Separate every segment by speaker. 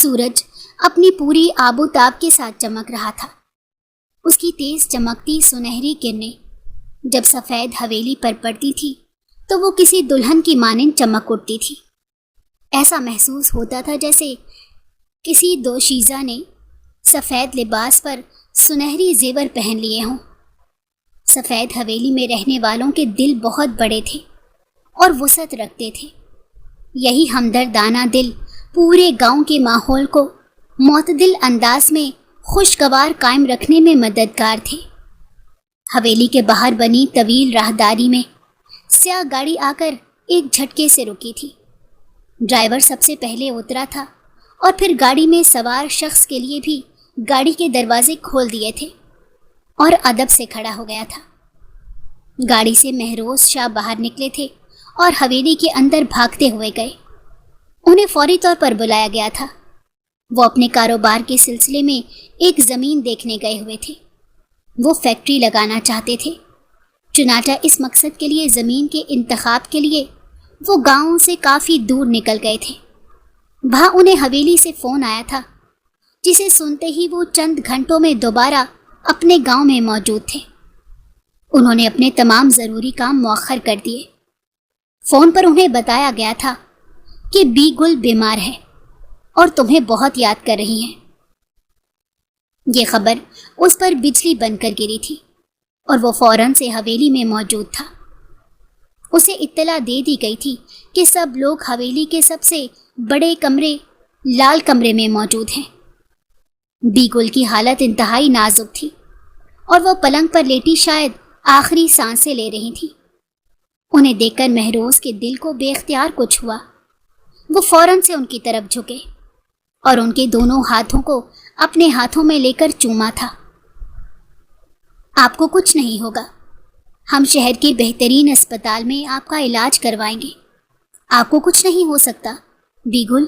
Speaker 1: سورج اپنی پوری آب و تاب کے ساتھ چمک رہا تھا۔ اس کی تیز چمکتی سنہری کرنیں جب سفید حویلی پر پڑتی تھی تو وہ کسی دلہن کی مانند چمک اٹھتی تھی۔ ایسا محسوس ہوتا تھا جیسے کسی دوشیزہ نے سفید لباس پر سنہری زیور پہن لیے ہوں۔ سفید حویلی میں رہنے والوں کے دل بہت بڑے تھے اور وسعت رکھتے تھے۔ یہی ہمدردانہ دل پورے گاؤں کے ماحول کو معتدل انداز میں خوشگوار قائم رکھنے میں مددگار تھے۔ حویلی کے باہر بنی طویل راہداری میں سیاہ گاڑی آ کر ایک جھٹکے سے رکی تھی۔ ڈرائیور سب سے پہلے اترا تھا اور پھر گاڑی میں سوار شخص کے لیے بھی گاڑی کے دروازے کھول دیے تھے اور ادب سے کھڑا ہو گیا تھا۔ گاڑی سے مہروز شاہ باہر نکلے تھے اور حویلی کے اندر بھاگتے ہوئے گئے۔ انہیں فوری طور پر بلایا گیا تھا۔ وہ اپنے کاروبار کے سلسلے میں ایک زمین دیکھنے گئے ہوئے تھے۔ وہ فیکٹری لگانا چاہتے تھے، چنانچہ اس مقصد کے لیے زمین کے انتخاب کے لیے وہ گاؤں سے کافی دور نکل گئے تھے۔ وہاں انہیں حویلی سے فون آیا تھا، جسے سنتے ہی وہ چند گھنٹوں میں دوبارہ اپنے گاؤں میں موجود تھے۔ انہوں نے اپنے تمام ضروری کام مؤخر کر دیے۔ فون پر انہیں بتایا گیا تھا کہ بی گل بیمار ہے اور تمہیں بہت یاد کر رہی ہیں۔ یہ خبر اس پر بجلی بن کر گری تھی اور وہ فوراً سے حویلی میں موجود تھا۔ اسے اطلاع دے دی گئی تھی کہ سب لوگ حویلی کے سب سے بڑے کمرے لال کمرے میں موجود ہیں۔ بی گل کی حالت انتہائی نازک تھی اور وہ پلنگ پر لیٹی شاید آخری سانسیں لے رہی تھی۔ انہیں دیکھ کر مہروز کے دل کو بے اختیار کچھ ہوا۔ وہ فوراً سے ان کی طرف جھکے اور ان کے دونوں ہاتھوں کو اپنے ہاتھوں میں لے کر چوما تھا۔ آپ کو کچھ نہیں ہوگا، ہم شہر کے بہترین اسپتال میں آپ کا علاج کروائیں گے، آپ کو کچھ نہیں ہو سکتا بی گل۔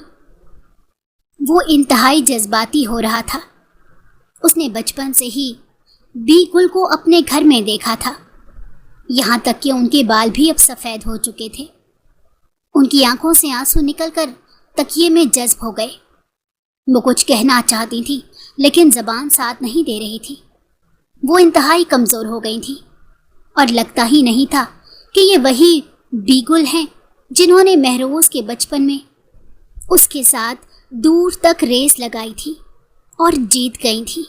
Speaker 1: وہ انتہائی جذباتی ہو رہا تھا۔ اس نے بچپن سے ہی بی گل کو اپنے گھر میں دیکھا تھا، یہاں تک کہ ان کے بال بھی اب سفید ہو چکے تھے۔ ان کی آنکھوں سے آنسو نکل کر تکیے میں جذب ہو گئے۔ وہ کچھ کہنا چاہتی تھی لیکن زبان ساتھ نہیں دے رہی تھی۔ وہ انتہائی کمزور ہو گئی تھی اور لگتا ہی نہیں تھا کہ یہ وہی بی گل ہیں جنہوں نے مہروز کے بچپن میں اس کے ساتھ دور تک ریس لگائی تھی اور جیت گئی تھی۔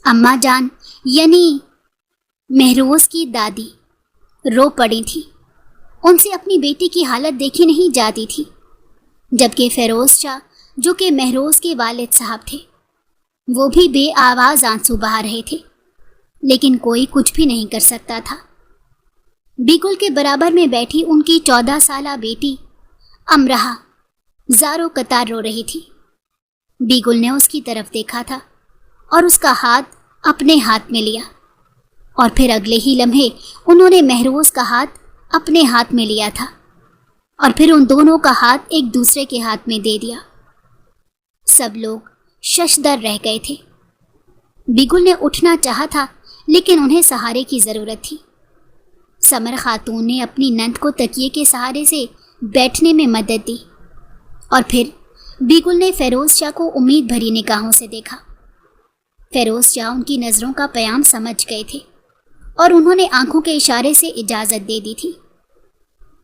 Speaker 1: اماں جان یعنی مہروز کی دادی رو پڑی تھی۔ ان سے اپنی بیٹی کی حالت دیکھی نہیں جاتی تھی، جبکہ فیروز شاہ جو کہ مہروز کے والد صاحب تھے وہ بھی بے آواز آنسو بہا رہے تھے، لیکن کوئی کچھ بھی نہیں کر سکتا تھا۔ بی گل کے برابر میں بیٹھی ان کی 14 سالہ بیٹی امرہا زاروں قطار رو رہی تھی۔ بی گل نے اس کی طرف دیکھا تھا اور اس کا ہاتھ اپنے ہاتھ میں لیا، اور پھر اگلے ہی لمحے انہوں نے مہروز کا ہاتھ اپنے ہاتھ میں لیا تھا اور پھر ان دونوں کا ہاتھ ایک دوسرے کے ہاتھ میں دے دیا۔ سب لوگ ششدر رہ گئے تھے۔ بی گل نے اٹھنا چاہا تھا لیکن انہیں سہارے کی ضرورت تھی۔ سمر خاتون نے اپنی نند کو تکیے کے سہارے سے بیٹھنے میں مدد دی اور پھر بی گل نے فیروز شاہ کو امید بھری نگاہوں سے دیکھا۔ فیروز شاہ ان کی نظروں کا پیام سمجھ گئے تھے اور انہوں نے آنکھوں کے اشارے سے اجازت دے دی تھی۔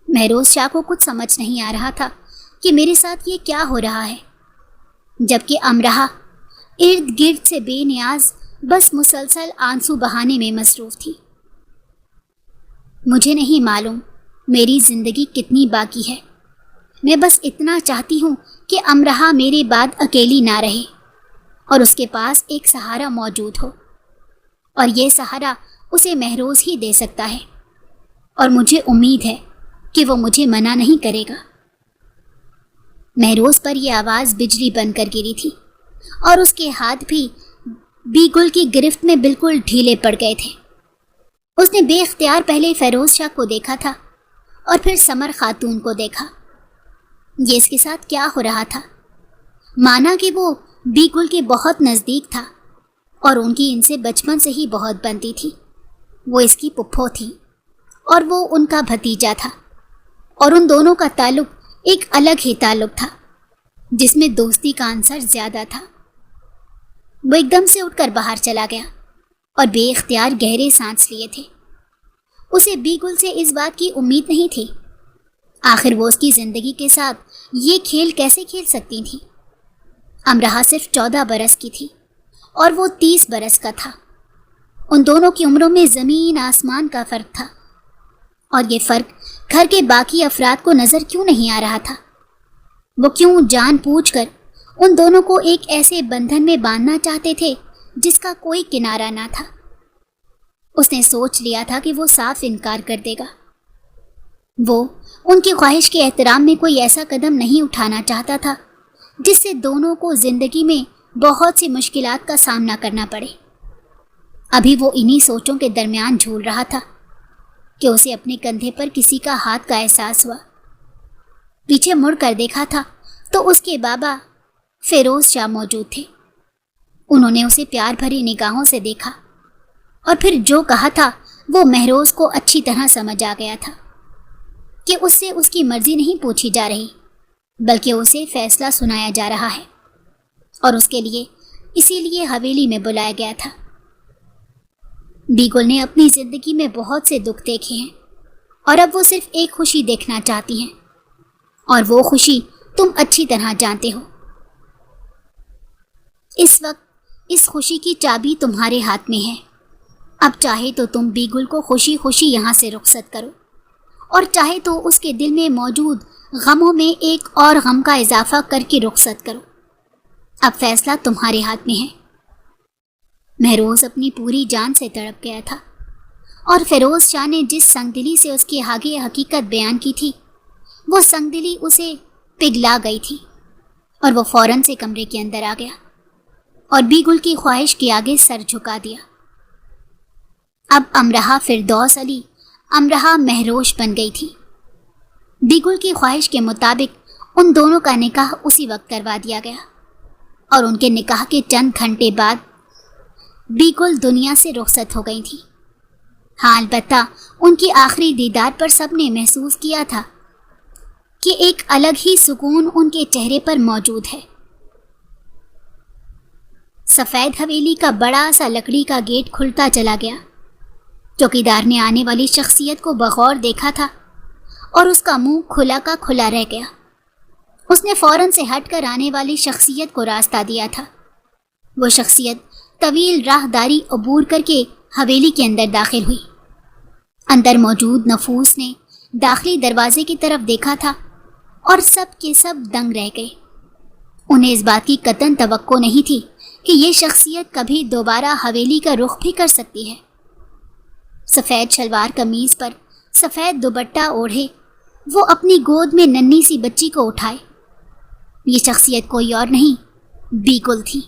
Speaker 1: مہروز شاہ کو کچھ سمجھ نہیں آ رہا تھا کہ میرے ساتھ یہ کیا ہو رہا ہے، جبکہ امرہا ارد گرد سے بے نیاز بس مسلسل آنسو بہانے میں مصروف تھی۔ مجھے نہیں معلوم میری زندگی کتنی باقی ہے، میں بس اتنا چاہتی ہوں کہ امرہا میرے بعد اکیلی نہ رہے اور اس کے پاس ایک سہارا موجود ہو، اور یہ سہارا اسے مہروز ہی دے سکتا ہے، اور مجھے امید ہے کہ وہ مجھے منع نہیں کرے گا۔ مہروز پر یہ آواز بجلی بن کر گری تھی اور اس کے ہاتھ بھی بی گل کی گرفت میں بالکل ڈھیلے پڑ گئے تھے۔ اس نے بے اختیار پہلے فیروز شاہ کو دیکھا تھا اور پھر سمر خاتون کو دیکھا۔ یہ اس کے ساتھ کیا ہو رہا تھا؟ مانا کہ وہ بی گل کے بہت نزدیک تھا اور ان کی ان سے بچپن سے ہی بہت بنتی تھی۔ وہ اس کی پپھو تھی اور وہ ان کا بھتیجا تھا، اور ان دونوں کا تعلق ایک الگ ہی تعلق تھا۔ جس میں دوستی کا عنصر زیادہ تھا۔ وہ ایک دم سے اٹھ کر باہر چلا گیا اور بے اختیار گہرے سانس لیے تھے۔ اسے بیگل سے اس بات کی امید نہیں تھی۔ آخر وہ اس کی زندگی کے ساتھ یہ کھیل کیسے کھیل سکتی تھی؟ امرہا صرف 14 برس کی تھی اور وہ 30 برس کا تھا۔ ان دونوں کی عمروں میں زمین آسمان کا فرق تھا، اور یہ فرق گھر کے باقی افراد کو نظر کیوں نہیں آ رہا تھا؟ وہ کیوں جان بوجھ کر ان دونوں کو ایک ایسے بندھن میں باندھنا چاہتے تھے جس کا کوئی کنارہ نہ تھا؟ اس نے سوچ لیا تھا کہ وہ صاف انکار کر دے گا۔ وہ ان کی خواہش کے احترام میں کوئی ایسا قدم نہیں اٹھانا چاہتا تھا جس سے دونوں کو زندگی میں بہت سی مشکلات کا سامنا کرنا پڑے۔ ابھی وہ انہی سوچوں کے درمیان جھول رہا تھا کہ اسے اپنے کندھے پر کسی کا ہاتھ کا احساس ہوا۔ پیچھے مڑ کر دیکھا تھا تو اس کے بابا فیروز شاہ موجود تھے۔ انہوں نے اسے پیار بھری نگاہوں سے دیکھا اور پھر جو کہا تھا وہ مہروز کو اچھی طرح سمجھ آ گیا تھا کہ اس سے اس کی مرضی نہیں پوچھی جا رہی، بلکہ اسے فیصلہ سنایا جا رہا ہے، اور اس کے لیے اسی لیے حویلی میں بلایا گیا تھا۔ بیگل نے اپنی زندگی میں بہت سے دکھ دیکھے ہیں، اور اب وہ صرف ایک خوشی دیکھنا چاہتی ہیں، اور وہ خوشی تم اچھی طرح جانتے ہو۔ اس وقت اس خوشی کی چابی تمہارے ہاتھ میں ہے۔ اب چاہے تو تم بیگل کو خوشی خوشی یہاں سے رخصت کرو، اور چاہے تو اس کے دل میں موجود غموں میں ایک اور غم کا اضافہ کر کے رخصت کرو۔ اب فیصلہ تمہارے ہاتھ میں ہے۔ مہروز اپنی پوری جان سے تڑپ گیا تھا، اور فیروز شاہ نے جس سنگدلی سے اس کی آگے حقیقت بیان کی تھی، وہ سنگدلی اسے پگھلا گئی تھی، اور وہ فوراً سے کمرے کے اندر آ گیا اور بیگل کی خواہش کے آگے سر جھکا دیا۔ اب امرہا فردوس علی امرہا مہروش بن گئی تھی۔ بیگل کی خواہش کے مطابق ان دونوں کا نکاح اسی وقت کروا دیا گیا، اور ان کے نکاح کے چند گھنٹے بعد بیگل دنیا سے رخصت ہو گئی تھی۔ ہاں، البتہ ان کی آخری دیدار پر سب نے محسوس کیا تھا کہ ایک الگ ہی سکون ان کے چہرے پر موجود ہے۔ سفید حویلی کا بڑا سا لکڑی کا گیٹ کھلتا چلا گیا۔ چوکیدار نے آنے والی شخصیت کو بغور دیکھا تھا، اور اس کا منہ کھلا کا کھلا رہ گیا۔ اس نے فوراً سے ہٹ کر آنے والی شخصیت کو راستہ دیا تھا۔ وہ شخصیت طویل راہداری عبور کر کے حویلی کے اندر داخل ہوئی۔ اندر موجود نفوس نے داخلی دروازے کی طرف دیکھا تھا، اور سب کے سب دنگ رہ گئے۔ انہیں اس بات کی قطعاً توقع نہیں تھی کہ یہ شخصیت کبھی دوبارہ حویلی کا رخ بھی کر سکتی ہے۔ سفید شلوار قمیض پر سفید دوپٹہ اوڑھے وہ اپنی گود میں ننھی سی بچی کو اٹھائے۔ یہ شخصیت کوئی اور نہیں، بیگل تھی۔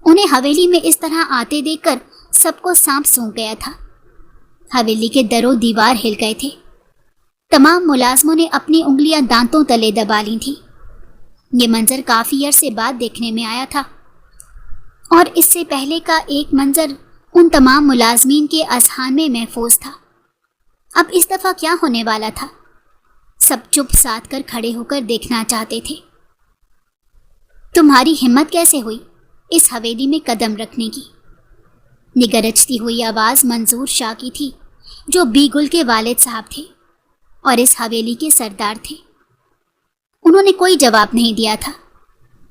Speaker 1: انہیں حویلی میں اس طرح آتے دیکھ کر سب کو سانپ سونکھ گیا تھا۔ حویلی کے در و دیوار ہل گئے تھے۔ تمام ملازموں نے اپنی انگلیاں دانتوں تلے دبا لی تھیں۔ یہ منظر کافی عرصے بعد دیکھنے میں آیا تھا، اور اس سے پہلے کا ایک منظر ان تمام ملازمین کے اذہان میں محفوظ تھا۔ اب اس دفعہ کیا ہونے والا تھا؟ سب چپ سادھ کر کھڑے ہو کر دیکھنا چاہتے تھے۔ تمہاری ہمت کیسے ہوئی اس حویلی میں قدم رکھنے کی؟ یہ گرجتی ہوئی آواز منظور شاہ کی تھی، جو بیگل کے والد صاحب تھے اور اس حویلی کے سردار تھے۔ انہوں نے کوئی جواب نہیں دیا تھا،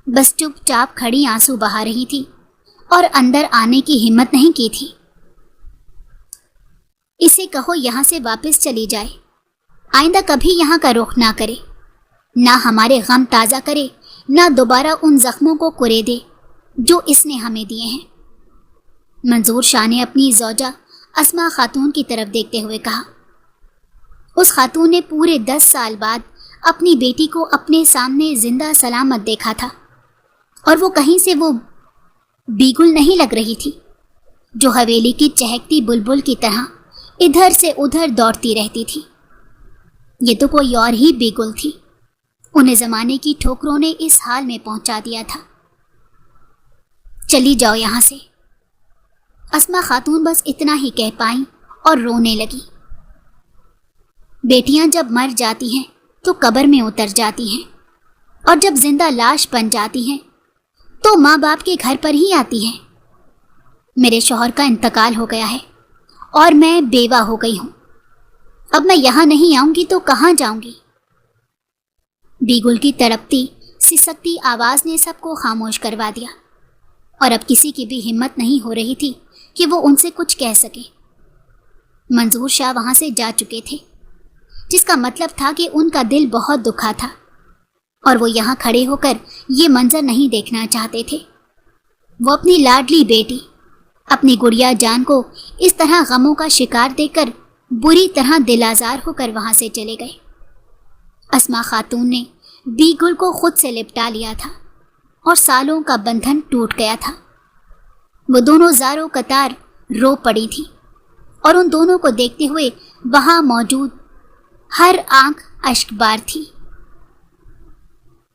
Speaker 1: بس چپ چاپ کھڑی آنسو بہا رہی تھی اور اندر آنے کی ہمت نہیں کی تھی۔ اسے کہو یہاں سے واپس چلی جائے، آئندہ کبھی یہاں کا رخ نہ کرے، نہ ہمارے غم تازہ کرے، نہ دوبارہ ان زخموں کو کرے دے جو اس نے ہمیں دیے ہیں۔ منظور شاہ نے اپنی زوجہ اسما خاتون کی طرف دیکھتے ہوئے کہا۔ اس خاتون نے پورے 10 سال بعد اپنی بیٹی کو اپنے سامنے زندہ سلامت دیکھا تھا، اور وہ کہیں سے وہ بیگل نہیں لگ رہی تھی، جو حویلی کی چہکتی بلبل کی طرح ادھر سے ادھر دوڑتی رہتی تھی۔ یہ تو کوئی اور ہی بیگل تھی۔ انہیں زمانے کی ٹھوکروں نے اس حال میں پہنچا دیا تھا۔ چلی جاؤ یہاں سے، اسما خاتون بس اتنا ہی کہہ پائیں اور رونے لگی۔ بیٹیاں جب مر جاتی ہیں تو قبر میں اتر جاتی ہیں، اور جب زندہ لاش بن جاتی ہیں تو ماں باپ کے گھر پر ہی آتی ہیں۔ میرے شوہر کا انتقال ہو گیا ہے اور میں بیوہ ہو گئی ہوں۔ اب میں یہاں نہیں آؤں گی تو کہاں جاؤں گی؟ بیگل کی تڑپتی سسکتی آواز نے سب کو خاموش کروا دیا، اور اب کسی کی بھی ہمت نہیں ہو رہی تھی کہ وہ ان سے کچھ کہہ سکے۔ منظور شاہ وہاں سے جا چکے تھے، جس کا مطلب تھا کہ ان کا دل بہت دکھا تھا، اور وہ یہاں کھڑے ہو کر یہ منظر نہیں دیکھنا چاہتے تھے۔ وہ اپنی لاڈلی بیٹی، اپنی گڑیا جان کو اس طرح غموں کا شکار دیکھ کر بری طرح دل آزار ہو کر وہاں سے چلے گئے۔ اسما خاتون نے بیگل کو خود سے لپٹا لیا تھا اور سالوں کا بندھن ٹوٹ گیا تھا۔ وہ دونوں زاروں قطار رو پڑی تھی، اور ان دونوں کو دیکھتے ہوئے وہاں موجود ہر آنکھ اشک بار تھی۔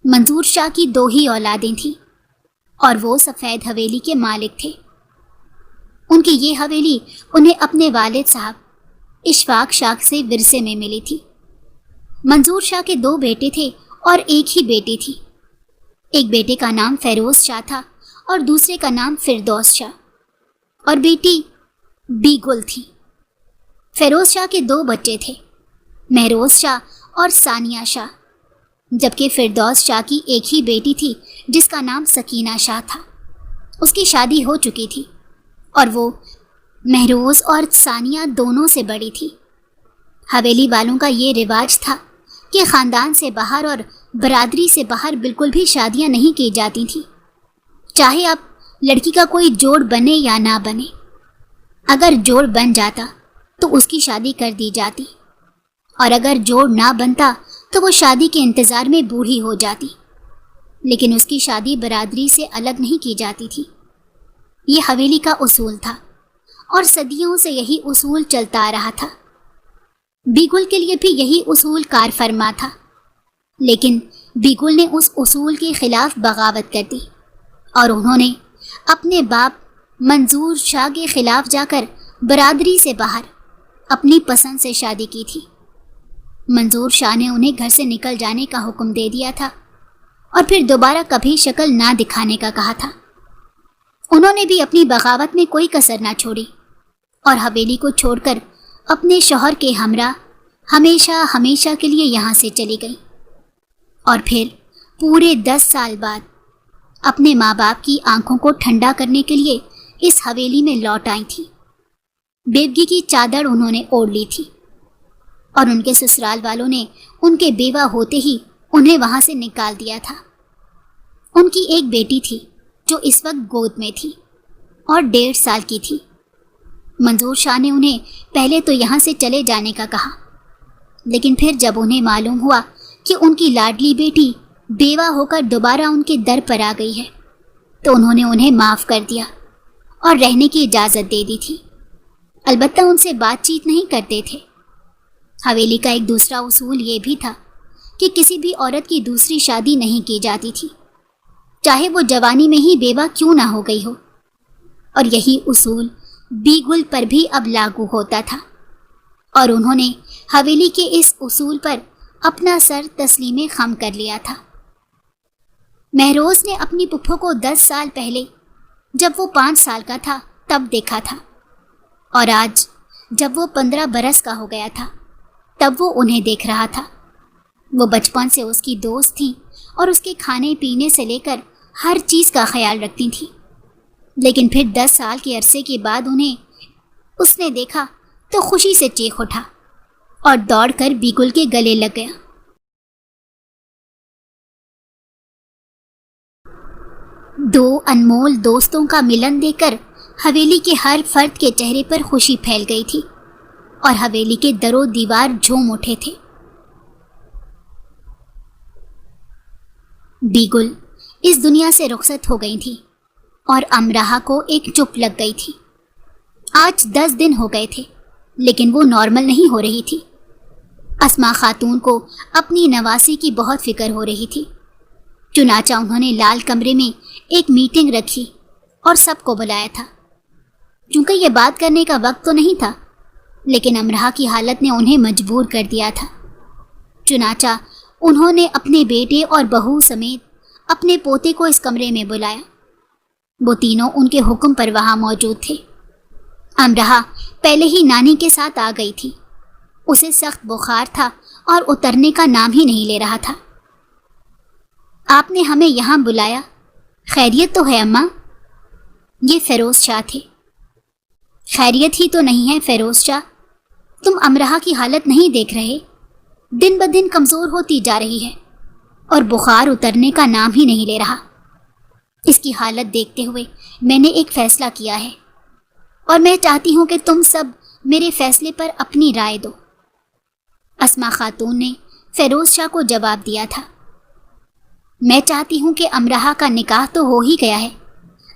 Speaker 1: منظور شاہ کی 2 ہی اولادیں تھیں، اور وہ سفید حویلی کے مالک تھے۔ ان کی یہ حویلی انہیں اپنے والد صاحب اشفاق شاہ سے ورثے میں ملی تھی۔ منظور شاہ کے 2 بیٹے تھے اور ایک ہی بیٹی تھی۔ ایک بیٹے کا نام فیروز شاہ تھا اور دوسرے کا نام فردوس شاہ، اور بیٹی بیگل تھی۔ فیروز شاہ کے 2 بچے تھے، مہروز شاہ اور ثانیہ شاہ، جبکہ فردوس شاہ کی ایک ہی بیٹی تھی جس کا نام سکینہ شاہ تھا۔ اس کی شادی ہو چکی تھی، اور وہ مہروز اور ثانیہ دونوں سے بڑی تھی۔ حویلی والوں کا یہ رواج تھا کہ خاندان سے باہر اور برادری سے باہر بالکل بھی شادیاں نہیں کی جاتی تھیں، چاہے اب لڑکی کا کوئی جوڑ بنے یا نہ بنے۔ اگر جوڑ بن جاتا تو اس کی شادی کر دی جاتی، اور اگر جوڑ نہ بنتا تو وہ شادی کے انتظار میں بوڑھی ہو جاتی، لیکن اس کی شادی برادری سے الگ نہیں کی جاتی تھی۔ یہ حویلی کا اصول تھا، اور صدیوں سے یہی اصول چلتا آ رہا تھا۔ بیگل کے لیے بھی یہی اصول کار فرما تھا، لیکن بیگل نے اس اصول کے خلاف بغاوت کر دی، اور انہوں نے اپنے باپ منظور شاہ کے خلاف جا کر برادری سے باہر اپنی پسند سے شادی کی تھی۔ منظور شاہ نے انہیں گھر سے نکل جانے کا حکم دے دیا تھا، اور پھر دوبارہ کبھی شکل نہ دکھانے کا کہا تھا۔ انہوں نے بھی اپنی بغاوت میں کوئی کسر نہ چھوڑی، اور حویلی کو چھوڑ کر اپنے شوہر کے ہمراہ ہمیشہ ہمیشہ کے لیے یہاں سے چلی گئی، اور پھر پورے 10 سال بعد اپنے ماں باپ کی آنکھوں کو ٹھنڈا کرنے کے لیے اس حویلی میں لوٹ آئی تھی۔ بیوگی کی چادر انہوں نے اوڑھ لی تھی، اور ان کے سسرال والوں نے ان کے بیوہ ہوتے ہی انہیں وہاں سے نکال دیا تھا۔ ان کی ایک بیٹی تھی جو اس وقت گود میں تھی اور 1.5 سال کی تھی۔ منظور شاہ نے انہیں پہلے تو یہاں سے چلے جانے کا کہا، لیکن پھر جب انہیں معلوم ہوا کہ ان کی لاڈلی بیٹی بیوہ ہو کر دوبارہ ان کے در پر آ گئی ہے، تو انہوں نے انہیں معاف کر دیا اور رہنے کی اجازت دے دی تھی۔ البتہ ان سے بات چیت نہیں کرتے تھے۔ حویلی کا ایک دوسرا اصول یہ بھی تھا کہ کسی بھی عورت کی دوسری شادی نہیں کی جاتی تھی، چاہے وہ جوانی میں ہی بیوہ کیوں نہ ہو گئی ہو، اور یہی اصول بیگل پر بھی اب لاگو ہوتا تھا، اور انہوں نے حویلی کے اس اصول پر اپنا سر تسلیم خم کر لیا تھا۔ مہروز نے اپنی پھپھو کو 10 سال پہلے جب وہ 5 سال کا تھا تب دیکھا تھا، اور آج جب وہ 15 برس کا ہو گیا تھا تب وہ انہیں دیکھ رہا تھا۔ وہ بچپن سے اس کی دوست تھیں اور اس کے کھانے پینے سے لے کر ہر چیز کا خیال رکھتی تھیں، لیکن پھر 10 سال کے عرصے کے بعد انہیں اس نے دیکھا تو خوشی سے چیخ اٹھا اور دوڑ کر بیگل کے گلے لگ گیا۔ دو انمول دوستوں کا ملن دیکھ کر حویلی کے ہر فرد کے چہرے پر خوشی پھیل گئی تھی، اور حویلی کے در و دیوار جھوم اٹھے تھے۔ بیگل اس دنیا سے رخصت ہو گئی تھی، اور امراہ کو ایک چپ لگ گئی تھی۔ آج 10 دن ہو گئے تھے، لیکن وہ نارمل نہیں ہو رہی تھی۔ اسما خاتون کو اپنی نواسی کی بہت فکر ہو رہی تھی، چنانچہ انہوں نے لال کمرے میں ایک میٹنگ رکھی اور سب کو بلایا تھا۔ چونکہ یہ بات کرنے کا وقت تو نہیں تھا، لیکن امراہ کی حالت نے انہیں مجبور کر دیا تھا۔ چنانچہ انہوں نے اپنے بیٹے اور بہو سمیت اپنے پوتے کو اس کمرے میں بلایا۔ وہ تینوں ان کے حکم پر وہاں موجود تھے۔ امرہا پہلے ہی نانی کے ساتھ آ گئی تھی۔ اسے سخت بخار تھا اور اترنے کا نام ہی نہیں لے رہا تھا۔ آپ نے ہمیں یہاں بلایا، خیریت تو ہے اماں؟ یہ فیروز شاہ تھے۔ خیریت ہی تو نہیں ہے فیروز شاہ، تم امرہا کی حالت نہیں دیکھ رہے؟ دن بدن کمزور ہوتی جا رہی ہے اور بخار اترنے کا نام ہی نہیں لے رہا۔ اس کی حالت دیکھتے ہوئے میں نے ایک فیصلہ کیا ہے اور میں چاہتی ہوں کہ تم سب میرے فیصلے پر اپنی رائے دو۔ اسما خاتون نے فیروز شاہ کو جواب دیا تھا۔ میں چاہتی ہوں کہ امرہا کا نکاح تو ہو ہی گیا ہے،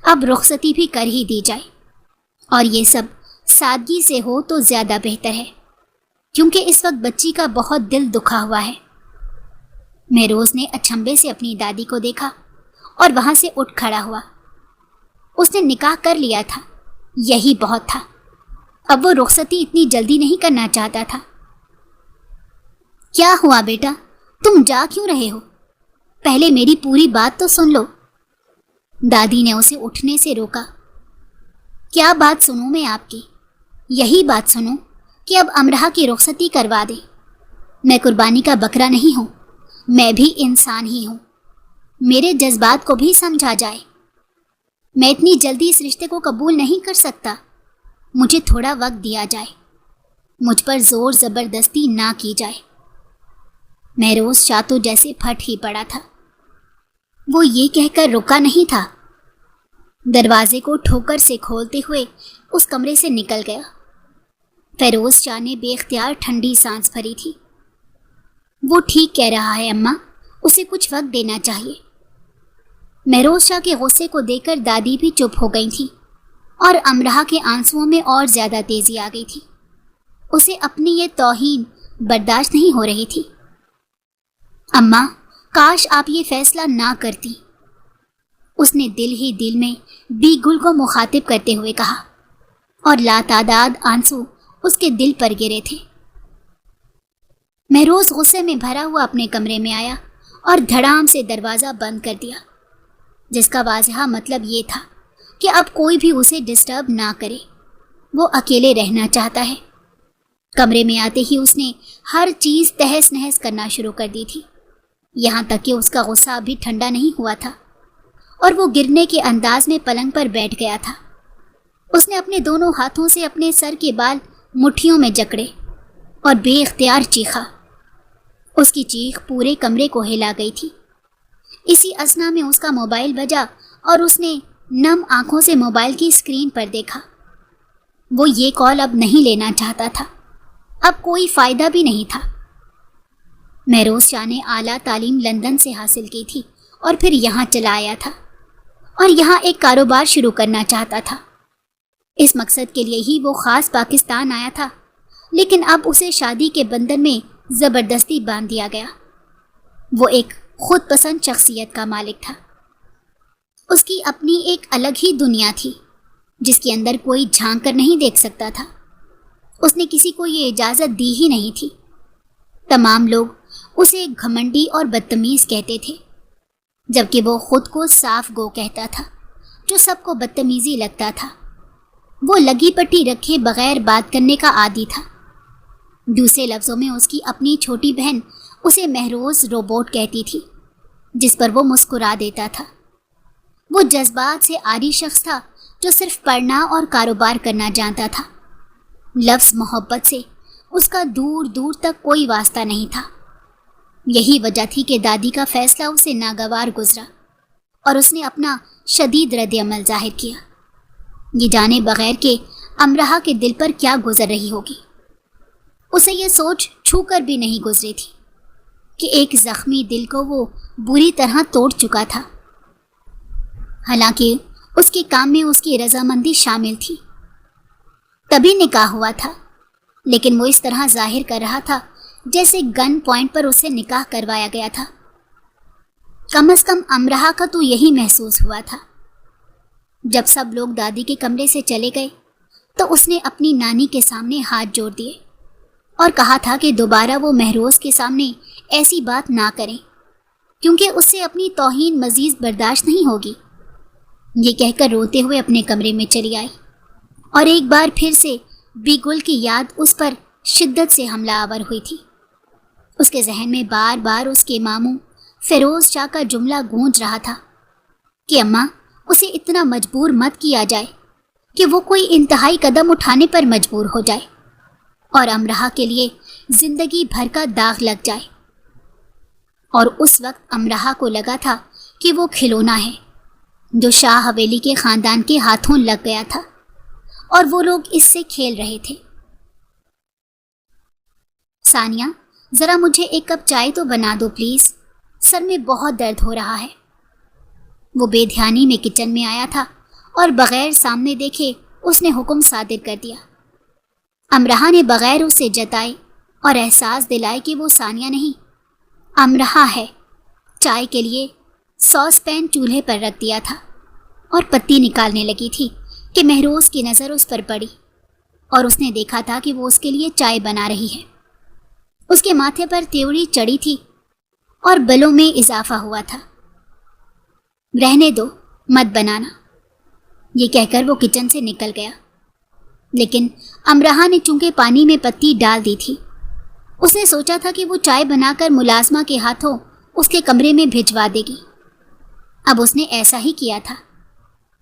Speaker 1: اب رخصتی بھی کر ہی دی جائے، اور یہ سب سادگی سے ہو تو زیادہ بہتر ہے، کیونکہ اس وقت بچی کا بہت دل دکھا ہوا ہے۔ مہروز نے اچھمبے سے اپنی دادی کو دیکھا اور وہاں سے اٹھ کھڑا ہوا۔ اس نے نکاح کر لیا تھا، یہی بہت تھا، اب وہ رخصتی اتنی جلدی نہیں کرنا چاہتا تھا۔ کیا ہوا بیٹا، تم جا کیوں رہے ہو؟ پہلے میری پوری بات تو سن لو۔ دادی نے اسے اٹھنے سے روکا۔ کیا بات سنوں میں آپ کی؟ یہی بات سنوں کہ اب امرہا کی رخصتی کروا دے۔ میں قربانی کا بکرا نہیں ہوں، میں بھی انسان ہی ہوں، میرے جذبات کو بھی سمجھا جائے۔ میں اتنی جلدی اس رشتے کو قبول نہیں کر سکتا، مجھے تھوڑا وقت دیا جائے، مجھ پر زور زبردستی نہ کی جائے۔ مہروز شاہ تو جیسے پھٹ ہی پڑا تھا۔ وہ یہ کہہ کر رکا نہیں تھا، دروازے کو ٹھوکر سے کھولتے ہوئے اس کمرے سے نکل گیا۔ فیروز شاہ نے بے اختیار ٹھنڈی سانس بھری تھی۔ وہ ٹھیک کہہ رہا ہے اماں، اسے کچھ وقت دینا چاہیے۔ مہروز شاہ کے غصے کو دیکھ کر دادی بھی چپ ہو گئی تھی اور امرہا کے آنسوؤں میں اور زیادہ تیزی آ گئی تھی۔ اسے اپنی یہ توہین برداشت نہیں ہو رہی تھی۔ اماں، کاش آپ یہ فیصلہ نہ کرتی، اس نے دل ہی دل میں بی گل کو مخاطب کرتے ہوئے کہا، اور لاتعداد آنسو اس کے دل پر گرے تھے۔ مہروز غصے میں بھرا ہوا اپنے کمرے میں آیا اور دھڑام سے دروازہ بند کر دیا، جس کا واضح مطلب یہ تھا کہ اب کوئی بھی اسے ڈسٹرب نہ کرے، وہ اکیلے رہنا چاہتا ہے۔ کمرے میں آتے ہی اس نے ہر چیز تہس نہس کرنا شروع کر دی تھی، یہاں تک کہ اس کا غصہ ابھی ٹھنڈا نہیں ہوا تھا اور وہ گرنے کے انداز میں پلنگ پر بیٹھ گیا تھا۔ اس نے اپنے دونوں ہاتھوں سے اپنے سر کے بال مٹھیوں میں جکڑے اور بے اختیار چیخا۔ اس کی چیخ پورے کمرے کو ہلا گئی تھی۔ اسی اثنا میں اس کا موبائل بجا اور اس نے نم آنکھوں سے موبائل کی اسکرین پر دیکھا۔ وہ یہ کال اب نہیں لینا چاہتا تھا، اب کوئی فائدہ بھی نہیں تھا۔ مہروز شاہ نے اعلیٰ تعلیم لندن سے حاصل کی تھی اور پھر یہاں چلا آیا تھا اور یہاں ایک کاروبار شروع کرنا چاہتا تھا۔ اس مقصد کے لیے ہی وہ خاص پاکستان آیا تھا، لیکن اب اسے شادی کے بندھن میں زبردستی باندھ دیا گیا۔ وہ ایک خود پسند شخصیت کا مالک تھا۔ اس کی اپنی ایک الگ ہی دنیا تھی جس کے اندر کوئی جھانک کر نہیں دیکھ سکتا تھا۔ اس نے کسی کو یہ اجازت دی ہی نہیں تھی۔ تمام لوگ اسے گھمنڈی اور بدتمیز کہتے تھے، جبکہ وہ خود کو صاف گو کہتا تھا، جو سب کو بدتمیزی لگتا تھا۔ وہ لگی پٹی رکھے بغیر بات کرنے کا عادی تھا۔ دوسرے لفظوں میں اس کی اپنی چھوٹی بہن اسے مہروز روبوٹ کہتی تھی، جس پر وہ مسکرا دیتا تھا۔ وہ جذبات سے عاری شخص تھا جو صرف پڑھنا اور کاروبار کرنا جانتا تھا۔ لفظ محبت سے اس کا دور دور تک کوئی واسطہ نہیں تھا۔ یہی وجہ تھی کہ دادی کا فیصلہ اسے ناگوار گزرا اور اس نے اپنا شدید رد عمل ظاہر کیا، یہ جانے بغیر کہ امرہا کے دل پر کیا گزر رہی ہوگی۔ اسے یہ سوچ چھو کر بھی نہیں گزری تھی کہ ایک زخمی دل کو وہ بری طرح توڑ چکا تھا۔ حالانکہ اس کے کام میں اس کی رضامندی شامل تھی۔ تبھی نکاح ہوا تھا، لیکن وہ اس طرح ظاہر کر رہا تھا جیسے گن پوائنٹ پر اسے نکاح کروایا گیا تھا۔ کم از کم امرہا کا تو یہی محسوس ہوا تھا۔ جب سب لوگ دادی کے کمرے سے چلے گئے تو اس نے اپنی نانی کے سامنے ہاتھ جوڑ دیے اور کہا تھا کہ دوبارہ وہ مہروز کے سامنے ایسی بات نہ کریں کیونکہ اس سے اپنی توہین مزید برداشت نہیں ہوگی۔ یہ کہہ کر روتے ہوئے اپنے کمرے میں چلی آئی اور ایک بار پھر سے بی گل کی یاد اس پر شدت سے حملہ آور ہوئی تھی۔ اس کے ذہن میں بار بار اس کے ماموں فیروز شاہ کا جملہ گونج رہا تھا کہ اماں اسے اتنا مجبور مت کیا جائے کہ وہ کوئی انتہائی قدم اٹھانے پر مجبور ہو جائے اور امرہا کے لیے زندگی بھر کا داغ لگ جائے۔ اور اس وقت امرہا کو لگا تھا کہ وہ کھلونا ہے جو شاہ حویلی کے خاندان کے ہاتھوں لگ گیا تھا اور وہ لوگ اس سے کھیل رہے تھے۔ ثانیہ، ذرا مجھے ایک کپ چائے تو بنا دو پلیز، سر میں بہت درد ہو رہا ہے۔ وہ بے دھیانی میں کچن میں آیا تھا اور بغیر سامنے دیکھے اس نے حکم صادر کر دیا۔ امرہا نے بغیر اسے جتائے اور احساس دلائے کہ وہ ثانیہ نہیں امرہا ہے، چائے کے لیے ساس پین چولہے پر رکھ دیا تھا اور پتی نکالنے لگی تھی کہ مہروز کی نظر اس پر پڑی اور اس نے دیکھا تھا کہ وہ اس کے لیے چائے بنا رہی ہے۔ اس کے ماتھے پر تیوری چڑھی تھی اور بلوں میں اضافہ ہوا تھا۔ رہنے دو، مت بنانا، یہ کہہ کر وہ کچن سے نکل گیا۔ لیکن امرہا نے چونکہ پانی میں پتی ڈال دی تھی، اس نے سوچا تھا کہ وہ چائے بنا کر ملازمہ کے ہاتھوں اس کے کمرے میں بھجوا دے گی۔ اب اس نے ایسا ہی کیا تھا۔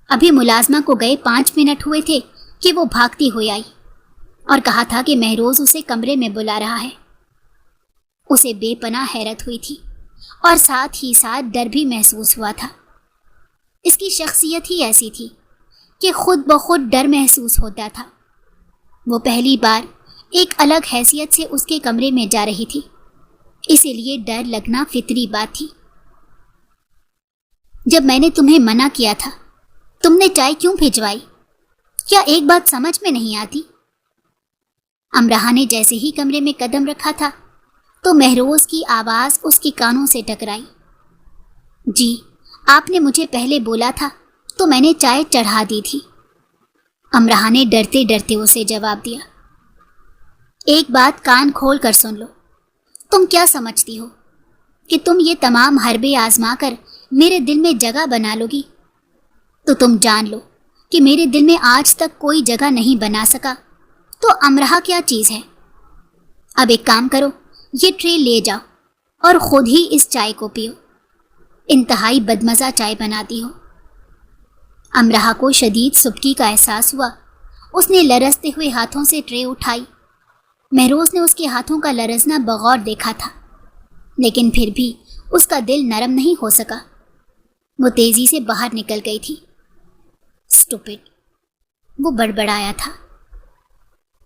Speaker 1: ابھی ملازمہ کو گئے 5 منٹ ہوئے تھے کہ وہ بھاگتی ہوئی آئی اور کہا تھا کہ مہروز اسے کمرے میں بلا رہا ہے۔ اسے بے پناہ حیرت ہوئی تھی اور ساتھ ہی ساتھ ڈر بھی محسوس ہوا تھا۔ اس کی شخصیت ہی ایسی تھی کہ خود بخود ڈر محسوس ہوتا تھا۔ وہ پہلی بار ایک الگ حیثیت سے اس کے کمرے میں جا رہی تھی، اسی لیے ڈر لگنا فطری بات تھی۔ جب میں نے تمہیں منع کیا تھا، تم نے چائے کیوں بھجوائی؟ کیا ایک بات سمجھ میں نہیں آتی؟ امرہا نے جیسے ہی کمرے میں قدم رکھا تھا تو مہروز کی آواز اس کے کانوں سے ٹکرائی۔ جی، آپ نے مجھے پہلے بولا تھا تو میں نے چائے چڑھا دی تھی، امرہا نے ڈرتے ڈرتے اسے جواب دیا۔ ایک بات کان کھول کر سن لو، تم کیا سمجھتی ہو کہ تم یہ تمام حربے آزما کر میرے دل میں جگہ بنا لو گی؟ تو تم جان لو کہ میرے دل میں آج تک کوئی جگہ نہیں بنا سکا تو امرہا کیا چیز ہے۔ اب ایک کام کرو، یہ ٹرے لے جاؤ اور خود ہی اس چائے کو پیو، انتہائی بدمزہ چائے بناتی ہو۔ امرہا کو شدید سبکی کا احساس ہوا۔ اس نے لرزتے ہوئے ہاتھوں سے ٹرے اٹھائی۔ مہروز نے اس کے ہاتھوں کا لرزنا بغور دیکھا تھا، لیکن پھر بھی اس کا دل نرم نہیں ہو سکا۔ وہ تیزی سے باہر نکل گئی تھی۔ اسٹوپڈ، وہ بڑبڑایا تھا۔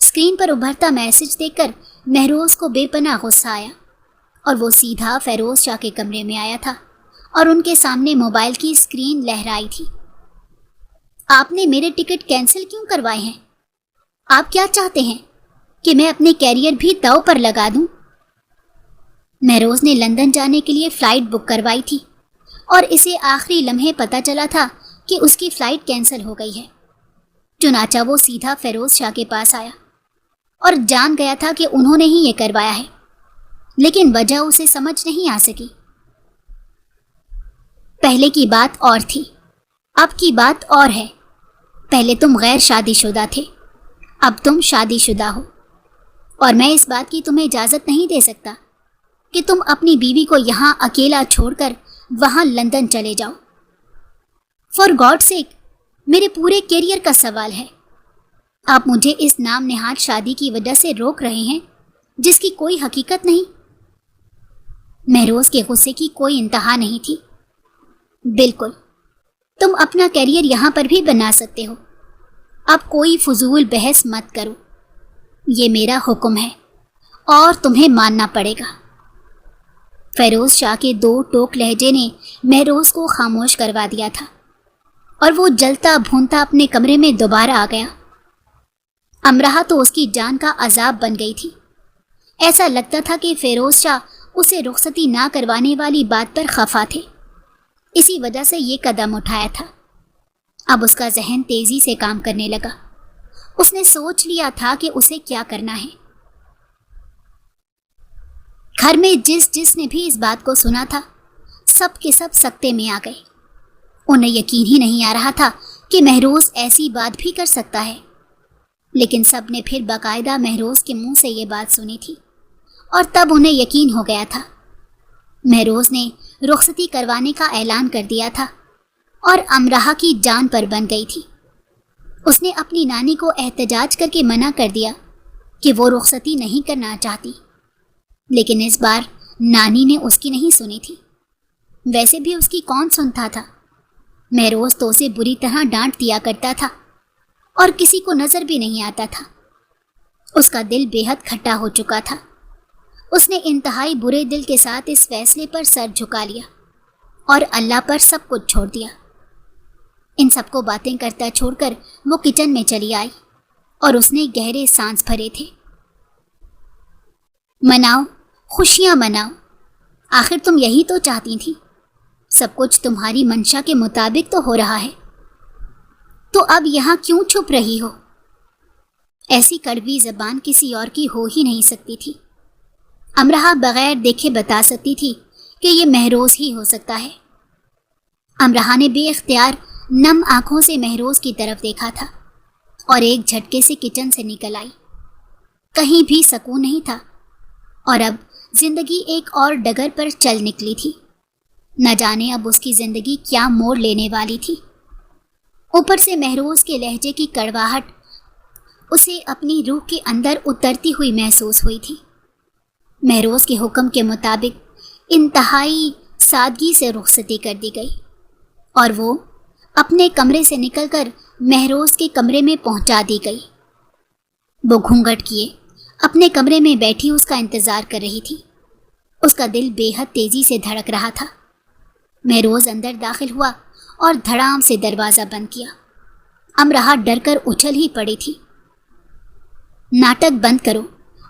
Speaker 1: اسکرین پر ابھرتا میسج دیکھ کر مہروز کو بے پناہ غصہ آیا اور وہ سیدھا فیروز شاہ کے کمرے میں آیا تھا اور ان کے سامنے موبائل کی اسکرین لہرائی تھی۔ آپ نے میرے ٹکٹ کینسل کیوں کروائے ہیں؟ آپ کیا چاہتے ہیں کہ میں اپنے کیریئر بھی داؤ پر لگا دوں؟ مہروز نے لندن جانے کے لیے فلائٹ بک کروائی تھی اور اسے آخری لمحے پتہ چلا تھا کہ اس کی فلائٹ کینسل ہو گئی ہے۔ چنانچہ وہ سیدھا فیروز شاہ کے پاس آیا اور جان گیا تھا کہ انہوں نے ہی یہ کروایا ہے، لیکن وجہ اسے سمجھ نہیں آ سکی۔ پہلے کی بات اور تھی، اب کی بات اور ہے۔ پہلے تم غیر شادی شدہ تھے، اب تم شادی شدہ ہو، اور میں اس بات کی تمہیں اجازت نہیں دے سکتا کہ تم اپنی بیوی کو یہاں اکیلا چھوڑ کر وہاں لندن چلے جاؤ۔ فار گاڈ سیک، میرے پورے کیریئر کا سوال ہے۔ آپ مجھے اس نام نہاد شادی کی وجہ سے روک رہے ہیں جس کی کوئی حقیقت نہیں۔ مہروز کے غصے کی کوئی انتہا نہیں تھی۔ بالکل، تم اپنا کیریئر یہاں پر بھی بنا سکتے ہو، اب کوئی فضول بحث مت کرو، یہ میرا حکم ہے اور تمہیں ماننا پڑے گا۔ فیروز شاہ کے 2 ٹوک لہجے نے مہروز کو خاموش کروا دیا تھا اور وہ جلتا بھونتا اپنے کمرے میں دوبارہ آ گیا۔ امرہا تو اس کی جان کا عذاب بن گئی تھی۔ ایسا لگتا تھا کہ فیروز شاہ اسے رخصتی نہ کروانے والی بات پر خفا تھے، اسی وجہ سے یہ قدم اٹھایا تھا۔ اب اس کا ذہن تیزی سے کام کرنے لگا۔ اس نے سوچ لیا تھا کہ اسے کیا کرنا ہے۔ گھر میں جس نے بھی اس بات کو سنا تھا سب کے سب سکتے میں آ گئے۔ انہیں یقین ہی نہیں آ رہا تھا کہ مہروز ایسی بات بھی کر سکتا ہے، لیکن سب نے پھر باقاعدہ مہروز کے منہ سے یہ بات سنی تھی اور تب انہیں یقین ہو گیا تھا۔ مہروز نے رخصتی کروانے کا اعلان کر دیا تھا اور امرہا کی جان پر بن گئی تھی۔ اس نے اپنی نانی کو احتجاج کر کے منع کر دیا کہ وہ رخصتی نہیں کرنا چاہتی، لیکن اس بار نانی نے اس کی نہیں سنی تھی۔ ویسے بھی اس کی کون سنتا تھا؟ مہروز تو اسے بری طرح ڈانٹ دیا کرتا تھا اور کسی کو نظر بھی نہیں آتا تھا۔ اس کا دل بے حد کھٹا ہو چکا تھا۔ اس نے انتہائی برے دل کے ساتھ اس فیصلے پر سر جھکا لیا اور اللہ پر سب کچھ چھوڑ دیا۔ ان سب کو باتیں کرتا چھوڑ کر وہ کچن میں چلی آئی اور اس نے گہرے سانس بھرے تھے۔ مناؤ، خوشیاں مناؤ، آخر تم یہی تو چاہتی تھی۔ سب کچھ تمہاری منشا کے مطابق تو ہو رہا ہے، تو اب یہاں کیوں چھپ رہی ہو؟ ایسی کڑوی زبان کسی اور کی ہو ہی نہیں سکتی تھی۔ امرہا بغیر دیکھے بتا سکتی تھی کہ یہ مہروز ہی ہو سکتا ہے۔ امرہا نے بے اختیار نم آنکھوں سے مہروز کی طرف دیکھا تھا اور ایک جھٹکے سے کچن سے نکل آئی۔ کہیں بھی سکون نہیں تھا اور اب زندگی ایک اور ڈگر پر چل نکلی تھی۔ نہ جانے اب اس کی زندگی کیا موڑ لینے والی تھی۔ اوپر سے مہروز کے لہجے کی کڑواہٹ اسے اپنی روح کے اندر اترتی ہوئی محسوس ہوئی تھی۔ مہروز کے حکم کے مطابق انتہائی سادگی سے رخصتی کر دی گئی اور وہ اپنے کمرے سے نکل کر مہروز کے کمرے میں پہنچا دی گئی۔ وہ گھونگھٹ کیے اپنے کمرے میں بیٹھی اس کا انتظار کر رہی تھی۔ اس کا دل بے حد تیزی سے دھڑک رہا تھا۔ مہروز اندر داخل ہوا اور دھڑام سے دروازہ بند کیا۔ امرہا ڈر کر اچھل ہی پڑی تھی۔ ناٹک بند کرو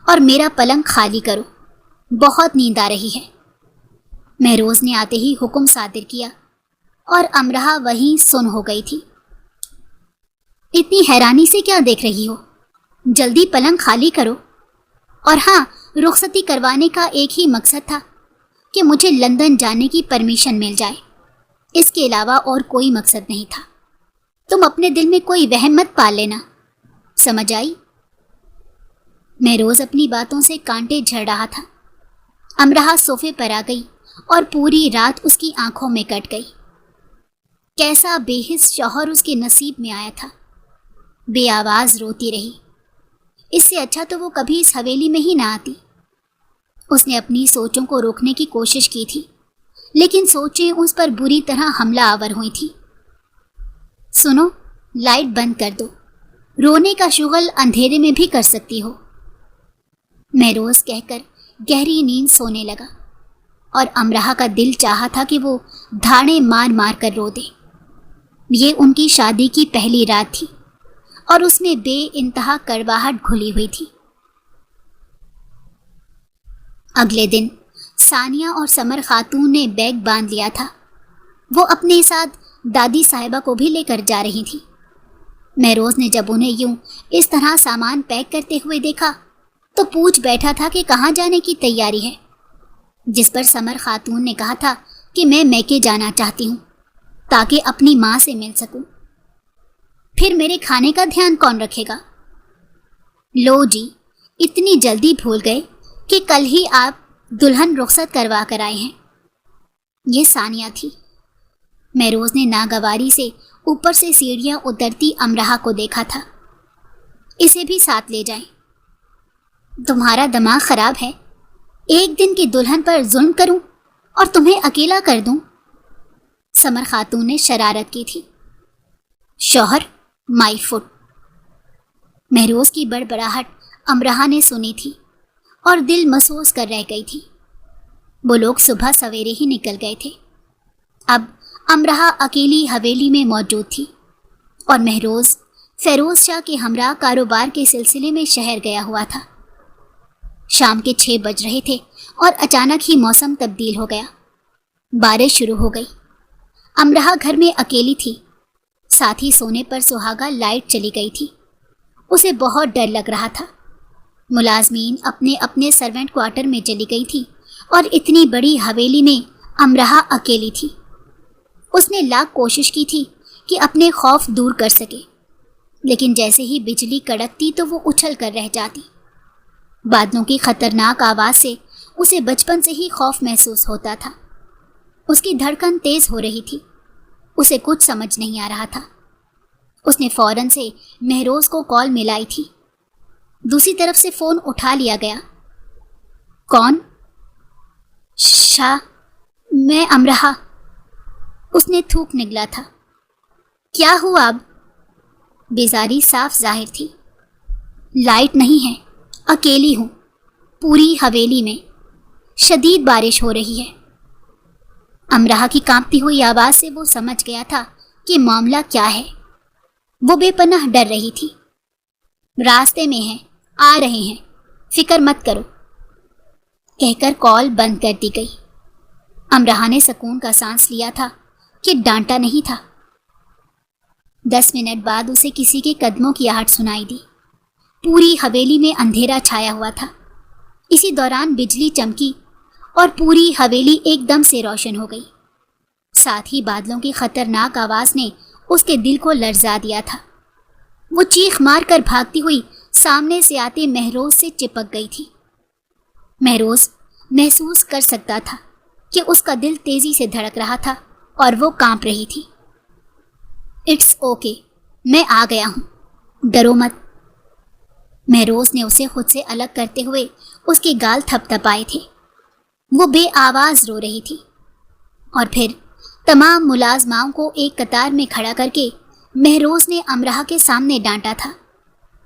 Speaker 1: اور میرا پلنگ خالی کرو، بہت نیند آ رہی ہے، مہروز نے آتے ہی حکم صادر کیا اور امرہا وہیں سن ہو گئی تھی۔ اتنی حیرانی سے کیا دیکھ رہی ہو؟ جلدی پلنگ خالی کرو۔ اور ہاں، رخصتی کروانے کا ایک ہی مقصد تھا کہ مجھے لندن جانے کی پرمیشن مل جائے، اس کے علاوہ اور کوئی مقصد نہیں تھا۔ تم اپنے دل میں کوئی وہم مت پال لینا، سمجھ آئی؟ مہروز اپنی باتوں سے کانٹے جھڑ رہا تھا۔ امرہا صوفے پر آ گئی اور پوری رات اس کی آنکھوں میں کٹ گئی۔ کیسا بے حس شوہر اس کے نصیب میں آیا تھا۔ بے آواز روتی رہی۔ اس سے اچھا تو وہ کبھی اس حویلی میں ہی نہ آتی۔ اس نے اپنی سوچوں کو روکنے کی کوشش کی تھی، لیکن سوچیں اس پر بری طرح حملہ آور ہوئی تھی۔ سنو، لائٹ بند کر دو، رونے کا شغل اندھیرے میں بھی کر سکتی ہو، مہروز کہہ کر گہری نیند سونے لگا اور امرہا کا دل چاہا تھا کہ وہ دھاڑے مار مار کر رو دے۔ یہ ان کی شادی کی پہلی رات تھی اور اس میں بے انتہا کڑواہٹ گھلی ہوئی تھی۔ اگلے دن ثانیہ اور سمر خاتون نے بیگ باندھ لیا تھا۔ وہ اپنے ساتھ دادی صاحبہ کو بھی لے کر جا رہی تھی۔ مہروز نے جب انہیں یوں اس طرح سامان پیک کرتے ہوئے دیکھا تو پوچھ بیٹھا تھا کہ کہاں جانے کی تیاری ہے، جس پر سمر خاتون نے کہا تھا کہ میں میکے جانا چاہتی ہوں تاکہ اپنی ماں سے مل سکوں۔ پھر میرے کھانے کا دھیان کون رکھے گا؟ لو جی، اتنی جلدی بھول گئے کہ کل ہی آپ دلہن رخصت کروا کر آئے ہیں۔ یہ ثانیہ تھی۔ مہروز نے ناگواری سے اوپر سے سیڑھیاں اترتی امرہا کو دیکھا تھا۔ اسے بھی ساتھ لے جائیں۔ تمہارا دماغ خراب ہے؟ ایک دن کی دلہن پر ظلم کروں اور تمہیں اکیلا کر دوں؟ سمر خاتون نے شرارت کی تھی۔ شوہر مائی فٹ۔ مہروز کی بڑبڑاہٹ امرہا نے سنی تھی اور دل محسوس کر رہ گئی تھی۔ وہ لوگ صبح سویرے ہی نکل گئے تھے۔ اب امرہا اکیلی حویلی میں موجود تھی اور مہروز فیروز شاہ کے ہمراہ کاروبار کے سلسلے میں شہر گیا ہوا تھا۔ شام کے 6 بج رہے تھے اور اچانک ہی موسم تبدیل ہو گیا۔ بارش شروع ہو گئی۔ امرہا گھر میں اکیلی تھی، ساتھ ہی سونے پر سہاگا لائٹ چلی گئی تھی۔ اسے بہت ڈر لگ رہا تھا۔ ملازمین اپنے اپنے سرونٹ کوارٹر میں چلی گئی تھی اور اتنی بڑی حویلی میں امرہا اکیلی تھی۔ اس نے لاکھ کوشش کی تھی کہ اپنے خوف دور کر سکے، لیکن جیسے ہی بجلی کڑکتی تو وہ اچھل کر رہ جاتی۔ بادلوں کی خطرناک آواز سے اسے بچپن سے ہی خوف محسوس ہوتا تھا۔ اس کی دھڑکن تیز ہو رہی تھی، اسے کچھ سمجھ نہیں آ رہا تھا۔ اس نے فوراً سے مہروز کو کال ملائی تھی۔ دوسری طرف سے فون اٹھا لیا گیا۔ کون؟ شاہ، میں امرہا۔ اس نے تھوک نگلا تھا۔ کیا ہوا اب؟ بیزاری صاف ظاہر تھی۔ لائٹ نہیں ہے، اکیلی ہوں، پوری حویلی میں، شدید بارش ہو رہی ہے۔ امرہا کی کانپتی ہوئی آواز سے وہ سمجھ گیا تھا کہ معاملہ کیا ہے۔ وہ بے پناہ ڈر رہی تھی۔ راستے میں ہیں، آ رہے ہیں، فکر مت کرو، کہہ کر کال بند کر دی گئی۔ امرہا نے سکون کا سانس لیا تھا کہ ڈانٹا نہیں تھا۔ 10 منٹ بعد اسے کسی کے قدموں کی آہٹ سنائی دی۔ پوری حویلی میں اندھیرا چھایا ہوا تھا۔ اسی دوران بجلی چمکی اور پوری حویلی ایک دم سے روشن ہو گئی۔ ساتھ ہی بادلوں کی خطرناک آواز نے اس کے دل کو لرزا دیا تھا۔ وہ چیخ مار کر بھاگتی ہوئی سامنے سے آتے مہروز سے چپک گئی تھی۔ مہروز محسوس کر سکتا تھا کہ اس کا دل تیزی سے دھڑک رہا تھا اور وہ کانپ رہی تھی۔ اٹس اوکے، میں آ گیا ہوں، ڈرو مت۔ مہروز نے اسے خود سے الگ کرتے ہوئے اس کے گال تھپ تھپائے تھے۔ وہ بے آواز رو رہی تھی، اور پھر تمام ملازماؤں کو ایک قطار میں کھڑا کر کے مہروز نے امرہا کے سامنے ڈانٹا تھا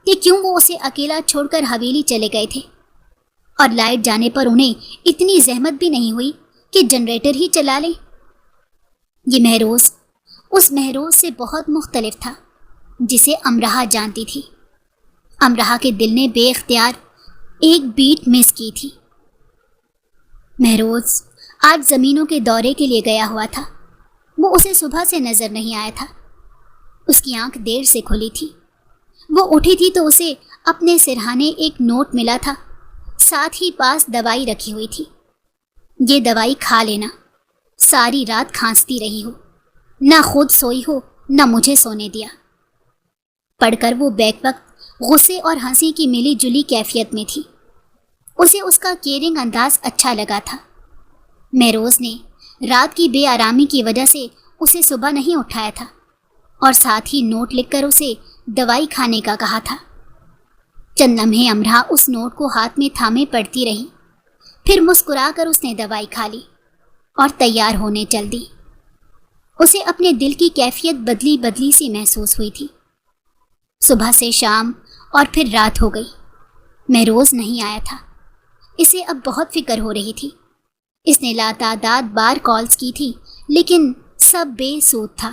Speaker 1: کہ کیوں وہ اسے اکیلا چھوڑ کر حویلی چلے گئے تھے، اور لائٹ جانے پر انہیں اتنی زحمت بھی نہیں ہوئی کہ جنریٹر ہی چلا لیں۔ یہ مہروز اس مہروز سے بہت مختلف تھا جسے امرہا جانتی تھی۔ امرہا کے دل نے بے اختیار ایک بیٹ مس کی تھی۔ مہروز آج زمینوں کے دورے کے لیے گیا ہوا تھا۔ وہ اسے صبح سے نظر نہیں آیا تھا۔ اس کی آنکھ دیر سے کھلی تھی۔ وہ اٹھی تھی تو اسے اپنے سرہانے ایک نوٹ ملا تھا، ساتھ ہی پاس دوائی رکھی ہوئی تھی۔ یہ دوائی کھا لینا، ساری رات کھانستی رہی ہو، نہ خود سوئی ہو نہ مجھے سونے دیا۔ پڑھ کر وہ بیک وقت غصے اور ہنسی کی ملی جلی کیفیت میں تھی۔ اسے اس کا کیئرنگ انداز اچھا لگا تھا۔ مہروز نے رات کی بے آرامی کی وجہ سے اسے صبح نہیں اٹھایا تھا، اور ساتھ ہی نوٹ لکھ کر اسے دوائی کھانے کا کہا تھا۔ چند لمحے امرہا اس نوٹ کو ہاتھ میں تھامے پڑھتی رہی، پھر مسکرا کر اس نے دوائی کھا لی اور تیار ہونے چل دی۔ اسے اپنے دل کی کیفیت بدلی بدلی سی محسوس ہوئی تھی۔ صبح سے شام اور پھر رات ہو گئی، مہروز نہیں آیا تھا۔ اسے اب بہت فکر ہو رہی تھی۔ اس نے لاتعداد بار کالز کی تھی، لیکن سب بے سود تھا۔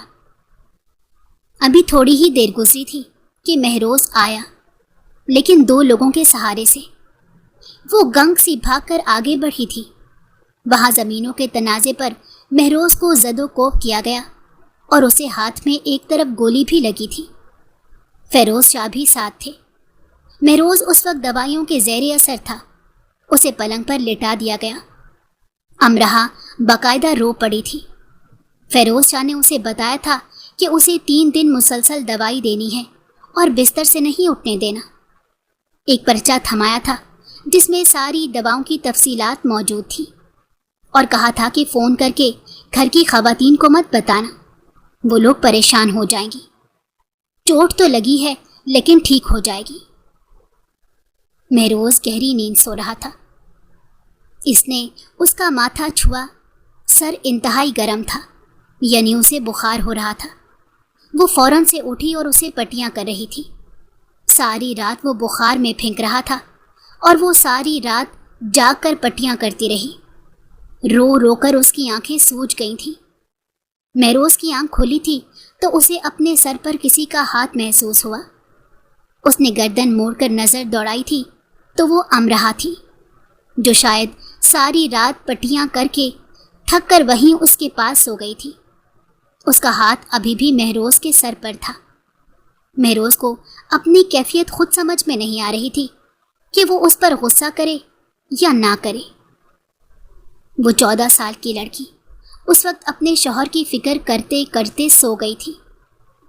Speaker 1: ابھی تھوڑی ہی دیر گزری تھی کہ مہروز آیا، لیکن 2 لوگوں کے سہارے سے۔ وہ گنگ سی بھاگ کر آگے بڑھی تھی۔ وہاں زمینوں کے تنازع پر مہروز کو زد و کوب کیا گیا، اور اسے ہاتھ میں ایک طرف گولی بھی لگی تھی۔ فیروز شاہ بھی ساتھ تھے۔ مہروز اس وقت دوائیوں کے زیر اثر تھا۔ اسے پلنگ پر لٹا دیا گیا۔ امرہا باقاعدہ رو پڑی تھی۔ فیروز شاہ نے اسے بتایا تھا کہ اسے 3 دن مسلسل دوائی دینی ہے اور بستر سے نہیں اٹھنے دینا۔ ایک پرچہ تھمایا تھا جس میں ساری دواؤں کی تفصیلات موجود تھی، اور کہا تھا کہ فون کر کے گھر کی خواتین کو مت بتانا، وہ لوگ پریشان ہو جائیں گی۔ چوٹ تو لگی ہے لیکن ٹھیک ہو جائے گی۔ مہروز گہری نیند سو رہا تھا۔ اس نے اس کا ماتھا چھوا، سر انتہائی گرم تھا، یعنی اسے بخار ہو رہا تھا۔ وہ فوراً سے اٹھی اور اسے پٹیاں کر رہی تھی۔ ساری رات وہ بخار میں پھینک رہا تھا، اور وہ ساری رات جاگ کر پٹیاں کرتی رہی۔ رو رو کر اس کی آنکھیں سوج گئی تھیں۔ مہروز کی آنکھ کھلی تھی تو اسے اپنے سر پر کسی کا ہاتھ محسوس ہوا۔ اس نے گردن موڑ کر نظر دوڑائی تھی تو وہ امرہا تھی، جو شاید ساری رات پٹیاں کر کے تھک کر وہیں اس کے پاس سو گئی تھی۔ اس کا ہاتھ ابھی بھی مہروز کے سر پر تھا۔ مہروز کو اپنی کیفیت خود سمجھ میں نہیں آ رہی تھی کہ وہ اس پر غصہ کرے یا نہ کرے۔ وہ 14 سال کی لڑکی اس وقت اپنے شوہر کی فکر کرتے کرتے سو گئی تھی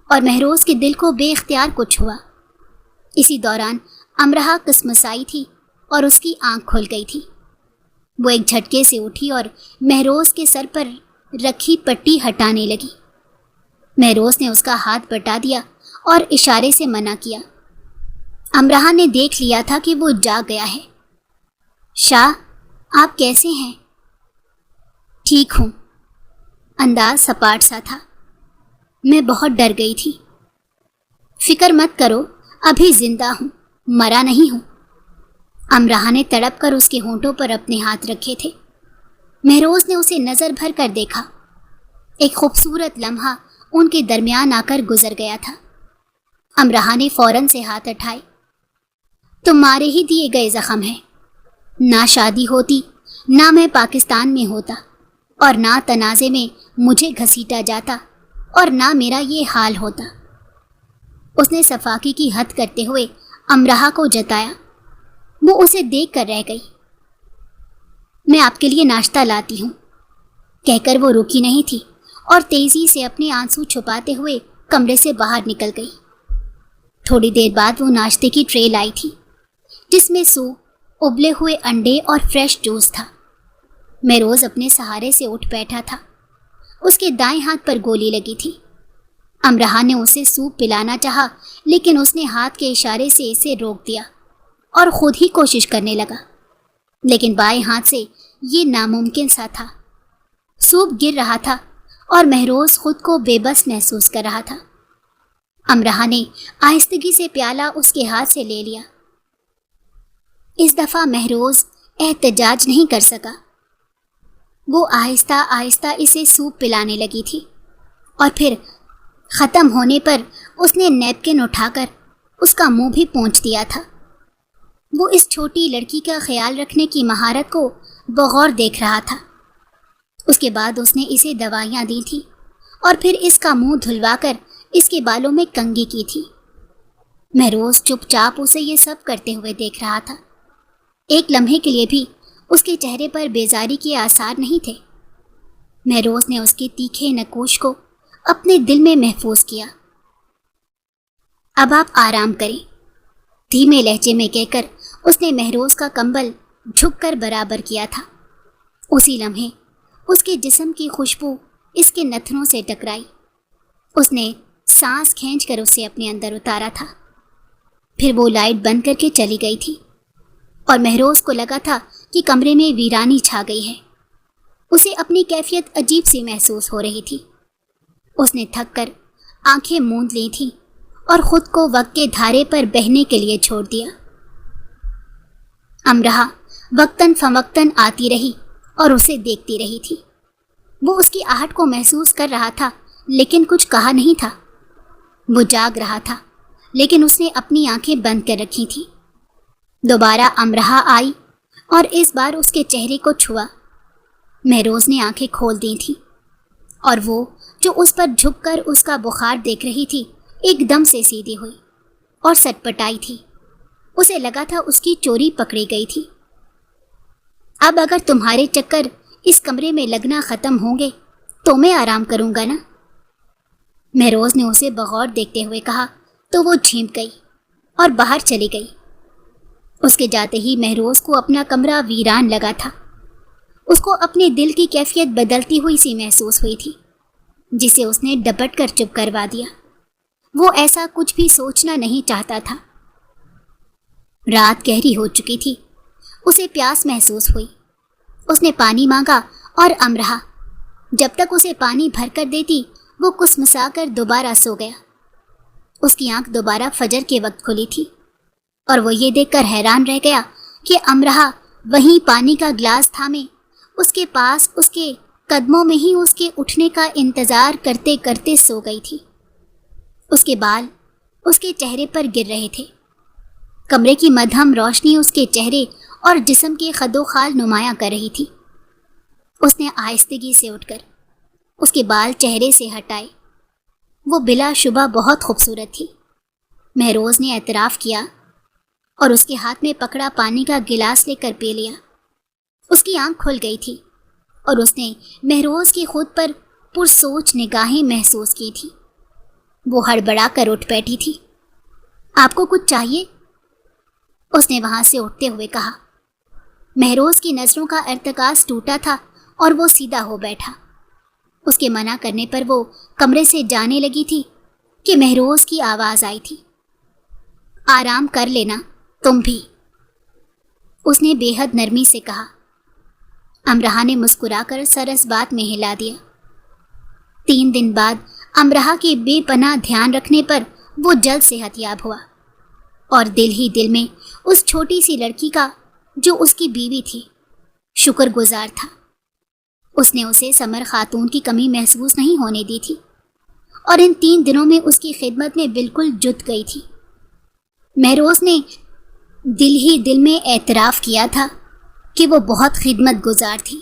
Speaker 1: اور مہروز کے دل کو بے اختیار کچھ ہوا۔ اسی دوران امرہا کسمسائی تھی اور اس کی آنکھ کھل گئی تھی۔ وہ ایک جھٹکے سے اٹھی اور مہروز کے سر پر رکھی پٹی ہٹانے لگی۔ مہروز نے اس کا ہاتھ بٹا دیا اور اشارے سے منع کیا۔ امرہا نے دیکھ لیا تھا کہ وہ جاگ گیا ہے۔ شاہ، آپ کیسے ہیں؟ ٹھیک ہوں۔ انداز سپاٹ سا تھا۔ میں بہت ڈر گئی تھی۔ فکر مت کرو، ابھی زندہ ہوں، مرا نہیں ہوں۔ امرہا نے تڑپ کر اس کے ہونٹوں پر اپنے ہاتھ رکھے تھے۔ مہروز نے اسے نظر بھر کر دیکھا۔ ایک خوبصورت لمحہ ان کے درمیان آ کر گزر گیا تھا۔ امرہا نے فوراً سے ہاتھ اٹھائے۔ تمہارے ہی دیے گئے زخم ہے۔ نہ شادی ہوتی، نہ میں پاکستان میں ہوتا، اور نہ تنازع میں مجھے گھسیٹا جاتا، اور نہ میرا یہ حال ہوتا۔ اس نے صفاقی کی حد کرتے ہوئے امرہا کو جتایا۔ وہ اسے دیکھ کر رہ گئی۔ میں آپ کے لیے ناشتہ لاتی ہوں، کہہ کر وہ رکی نہیں تھی اور تیزی سے اپنے آنسو چھپاتے ہوئے کمرے سے باہر نکل گئی۔ تھوڑی دیر بعد وہ ناشتے کی ٹرے لائی تھی جس میں سوپ، ابلے ہوئے انڈے اور فریش جوس تھا۔ مہروز اپنے سہارے سے اٹھ بیٹھا تھا۔ اس کے دائیں ہاتھ پر گولی لگی تھی۔ امرہا نے اسے سوپ پلانا چاہا، لیکن اس نے ہاتھ کے اشارے سے اسے روک دیا اور خود ہی کوشش کرنے لگا، لیکن بائیں ہاتھ سے یہ ناممکن سا تھا۔ سوپ گر رہا تھا اور مہروز خود کو بے بس محسوس کر رہا تھا۔ امرہا نے آہستگی سے پیالہ اس کے ہاتھ سے لے لیا۔ اس دفعہ مہروز احتجاج نہیں کر سکا۔ وہ آہستہ آہستہ اسے سوپ پلانے لگی تھی، اور پھر ختم ہونے پر اس نے نیپکن اٹھا کر اس کا منہ بھی پونچھ دیا تھا۔ وہ اس چھوٹی لڑکی کا خیال رکھنے کی مہارت کو بغور دیکھ رہا تھا۔ اس کے بعد اس نے اسے دوائیاں دی تھیں اور پھر اس کا منہ دھلوا کر اس کے بالوں میں کنگھی کی تھی۔ مہروز چپ چاپ اسے یہ سب کرتے ہوئے دیکھ رہا تھا۔ ایک لمحے کے لیے بھی اس کے چہرے پر بیزاری کے آثار نہیں تھے۔ مہروز نے اس کے تیکھے نکوش کو اپنے دل میں محفوظ کیا۔ اب آپ آرام کریں، دھیمے لہجے میں کہہ کر اس نے مہروز کا کمبل جھک کر برابر کیا تھا۔ اسی لمحے اس کے جسم کی خوشبو اس کے نتھنوں سے ٹکرائی۔ اس نے سانس کھینچ کر اسے اپنے اندر اتارا تھا۔ پھر وہ لائٹ بند کر کے چلی گئی تھی اور مہروز کو لگا تھا کہ کمرے میں ویرانی چھا گئی ہے۔ اسے اپنی کیفیت عجیب سی محسوس ہو رہی تھی۔ اس نے تھک کر آنکھیں موند لی تھیں اور خود کو وقت کے دھارے پر بہنے کے لیے چھوڑ دیا۔ امرہا وقتاً فوقتاً آتی رہی اور اسے دیکھتی رہی تھی۔ وہ اس کی آہٹ کو محسوس کر رہا تھا، لیکن کچھ کہا نہیں تھا۔ وہ جاگ رہا تھا، لیکن اس نے اپنی آنکھیں بند کر رکھی تھیں۔ دوبارہ امرہا آئی اور اس بار اس کے چہرے کو چھوا۔ مہروز نے آنکھیں کھول دی تھیں اور وہ جو اس پر جھک کر اس کا بخار دیکھ رہی تھی ایک دم سے سیدھی ہوئی اور سٹپٹائی تھی۔ اسے لگا تھا اس کی چوری پکڑی گئی تھی۔ اب اگر تمہارے چکر اس کمرے میں لگنا ختم ہوں گے تو میں آرام کروں گا نا؟ مہروز نے اسے بغور دیکھتے ہوئے کہا تو وہ جھینک گئی اور باہر چلی گئی۔ اس کے جاتے ہی مہروز کو اپنا کمرہ ویران لگا تھا۔ اس کو اپنے دل کی کیفیت بدلتی ہوئی سی محسوس ہوئی تھی، جسے اس نے ڈپٹ کر چپ کروا دیا۔ وہ ایسا کچھ بھی سوچنا نہیں چاہتا تھا۔ رات گہری ہو چکی تھی۔ اسے پیاس محسوس ہوئی۔ اس نے پانی مانگا اور امرہا جب تک اسے پانی بھر کر دیتی وہ کسمسا کر دوبارہ سو گیا۔ اس کی آنکھ دوبارہ فجر کے وقت کھلی تھی اور وہ یہ دیکھ کر حیران رہ گیا کہ امرہا وہیں پانی کا گلاس تھامے اس کے پاس اس کے قدموں میں ہی اس کے اٹھنے کا انتظار کرتے کرتے سو گئی تھی۔ اس کے بال اس کے چہرے پر گر رہے تھے۔ کمرے کی مدھم روشنی اس کے چہرے اور جسم کے خد و خال نمایاں کر رہی تھی۔ اس نے آہستگی سے اٹھ کر اس کے بال چہرے سے ہٹائے۔ وہ بلا شبہ بہت خوبصورت تھی، مہروز نے اعتراف کیا اور اس کے ہاتھ میں پکڑا پانی کا گلاس لے کر پی لیا۔ اس کی آنکھ کھل گئی تھی اور اس نے مہروز کی خود پر پرسوچ نگاہیں محسوس کی تھی۔ وہ ہڑبڑا کر اٹھ بیٹھی تھی۔ آپ کو کچھ چاہیے؟ اس نے وہاں سے اٹھتے ہوئے کہا۔ مہروز کی نظروں کا ارتکاز ٹوٹا تھا اور وہ سیدھا ہو بیٹھا۔ اس کے منع کرنے پر وہ کمرے سے جانے لگی تھی کہ مہروز کی آواز آئی تھی۔ آرام کر لینا تم بھی، اس نے بے حد نرمی سے کہا۔ امرہا نے مسکرا کر سر اس بات میں ہلا دیا۔ 3 دن بعد امرہا کے بے پناہ دھیان رکھنے پر وہ جلد صحت یاب ہوا، اور دل ہی دل میں اس چھوٹی سی لڑکی کا جو اس کی بیوی تھی شکر گزار تھا۔ اس نے اسے سمر خاتون کی کمی محسوس نہیں ہونے دی تھی، اور ان 3 دنوں میں اس کی خدمت میں بالکل جت گئی تھی۔ مہروز نے دل ہی دل میں اعتراف کیا تھا کہ وہ بہت خدمت گزار تھی،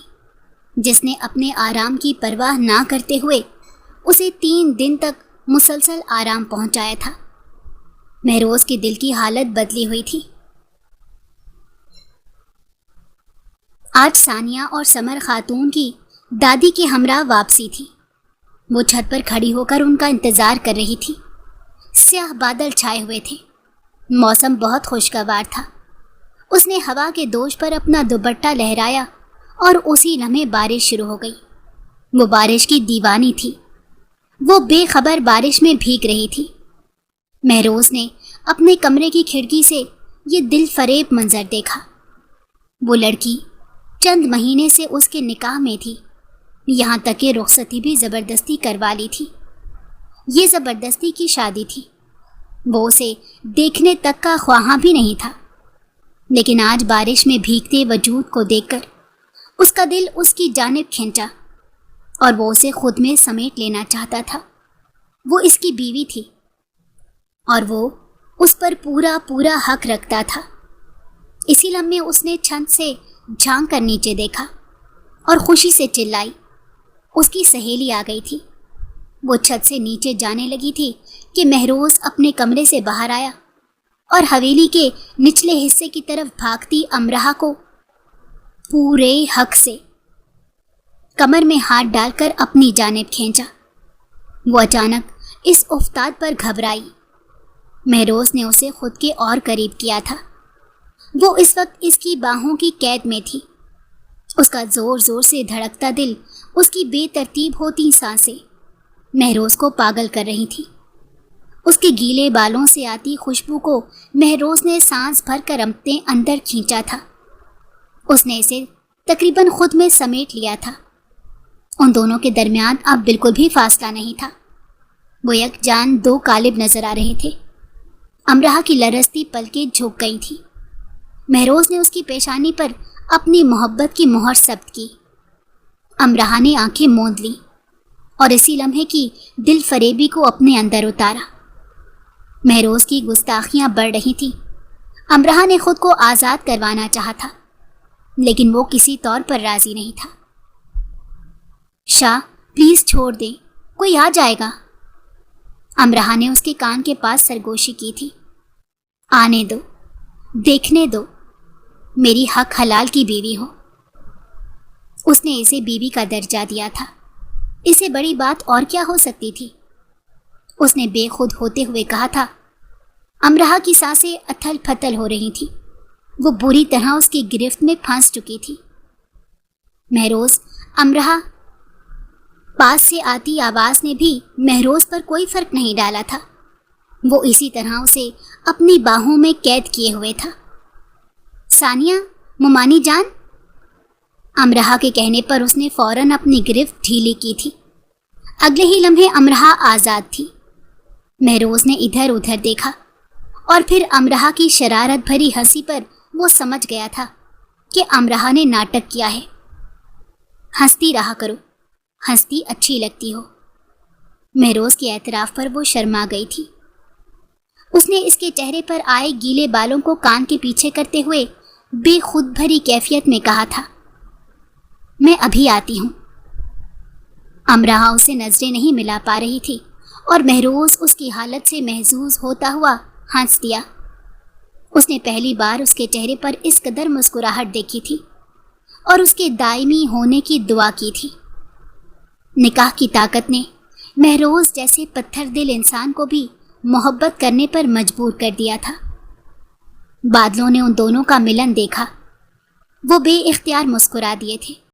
Speaker 1: جس نے اپنے آرام کی پرواہ نہ کرتے ہوئے اسے 3 دن تک مسلسل آرام پہنچایا تھا۔ مہروز کے دل کی حالت بدلی ہوئی تھی۔ آج ثانیہ اور سمر خاتون کی دادی کے ہمراہ واپسی تھی۔ وہ چھت پر کھڑی ہو کر ان کا انتظار کر رہی تھی۔ سیاہ بادل چھائے ہوئے تھے، موسم بہت خوشگوار تھا۔ اس نے ہوا کے دوش پر اپنا دوپٹہ لہرایا اور اسی لمحے بارش شروع ہو گئی۔ وہ بارش کی دیوانی تھی۔ وہ بے خبر بارش میں بھیگ رہی تھی۔ مہروز نے اپنے کمرے کی کھڑکی سے یہ دل فریب منظر دیکھا۔ وہ لڑکی چند مہینے سے اس کے نکاح میں تھی، یہاں تک کہ رخصتی بھی زبردستی کروا لی تھی۔ یہ زبردستی کی شادی تھی۔ وہ اسے دیکھنے تک کا خواہاں بھی نہیں تھا، لیکن آج بارش میں بھیگتے وجود کو دیکھ کر اس کا دل اس کی جانب کھینچا اور وہ اسے خود میں سمیٹ لینا چاہتا تھا۔ وہ اس کی بیوی تھی اور وہ اس پر پورا حق رکھتا تھا۔ اسی لمحے اس نے چھت سے جھانک کر نیچے دیکھا اور خوشی سے چلائی۔ اس کی سہیلی آ گئی تھی۔ وہ چھت سے نیچے جانے لگی تھی کہ مہروز اپنے کمرے سے باہر آیا اور حویلی کے نچلے حصے کی طرف بھاگتی امرہا کو پورے حق سے کمر میں ہاتھ ڈال کر اپنی جانب کھینچا۔ وہ اچانک اس افتاد پر گھبرائی۔ مہروز نے اسے خود کے اور قریب کیا تھا۔ وہ اس وقت اس کی باہوں کی قید میں تھی۔ اس کا زور زور سے دھڑکتا دل، اس کی بے ترتیب ہوتی سانسیں مہروز کو پاگل کر رہی تھی۔ اس کے گیلے بالوں سے آتی خوشبو کو مہروز نے سانس بھر کر اپنے اندر کھینچا تھا۔ اس نے اسے تقریباً خود میں سمیٹ لیا تھا۔ ان دونوں کے درمیان اب بالکل بھی فاصلہ نہیں تھا۔ وہ یک جان 2 قالب نظر آ رہے تھے۔ امرہا کی لرزتی پلکیں جھک گئی تھیں۔ مہروز نے اس کی پیشانی پر اپنی محبت کی مہر ثبت کی۔ امرہا نے آنکھیں موند لی اور اسی لمحے کی دل فریبی کو اپنے اندر اتارا۔ مہروز کی گستاخیاں بڑھ رہی تھیں۔ امرہا نے خود کو آزاد کروانا چاہا تھا، لیکن وہ کسی طور پر راضی نہیں تھا۔ شاہ پلیز چھوڑ دیں، کوئی آ جائے گا۔ امرہا نے اس کے کان کے پاس سرگوشی کی تھی۔ آنے دو، دیکھنے دو، میری حق حلال کی بیوی ہو۔ اس نے اسے بیوی کا درجہ دیا تھا۔ اسے بڑی بات اور کیا ہو سکتی تھی؟ اس نے بے خود ہوتے ہوئے کہا تھا۔ امرہا کی سانسیں اتھل پھتل ہو رہی تھیں۔ وہ بری طرح اس کی گرفت میں پھنس چکی تھی۔ مہروز، امرہا، پاس سے آتی آواز نے بھی مہروز پر کوئی فرق نہیں ڈالا تھا۔ وہ اسی طرح اسے اپنی باہوں میں قید کیے ہوئے تھا۔ ثانیہ، ممانی جان۔ امرہا کے کہنے پر اس نے فوراً اپنی گرفت ڈھیلی کی تھی۔ اگلے ہی لمحے امرہا آزاد تھی۔ مہروز نے ادھر ادھر دیکھا اور پھر امرہا کی شرارت بھری ہنسی پر وہ سمجھ گیا تھا کہ امرہا نے ناٹک کیا ہے۔ ہنستی رہا کرو، ہنستی اچھی لگتی ہو۔ مہروز کے اعتراف پر وہ شرما گئی تھی۔ اس نے اس کے چہرے پر آئے گیلے بالوں کو کان کے پیچھے کرتے ہوئے بے خود بھری کیفیت میں کہا تھا، میں ابھی آتی ہوں۔ امرہا اسے نظریں نہیں ملا پا رہی تھی اور مہروز اس کی حالت سے محظوظ ہوتا ہوا ہنس دیا۔ اس نے پہلی بار اس کے چہرے پر اس قدر مسکراہٹ دیکھی تھی اور اس کے دائمی ہونے کی دعا کی تھی۔ نکاح کی طاقت نے مہروز جیسے پتھر دل انسان کو بھی محبت کرنے پر مجبور کر دیا تھا۔ بادلوں نے ان دونوں کا ملن دیکھا، وہ بے اختیار مسکرا دیے تھے۔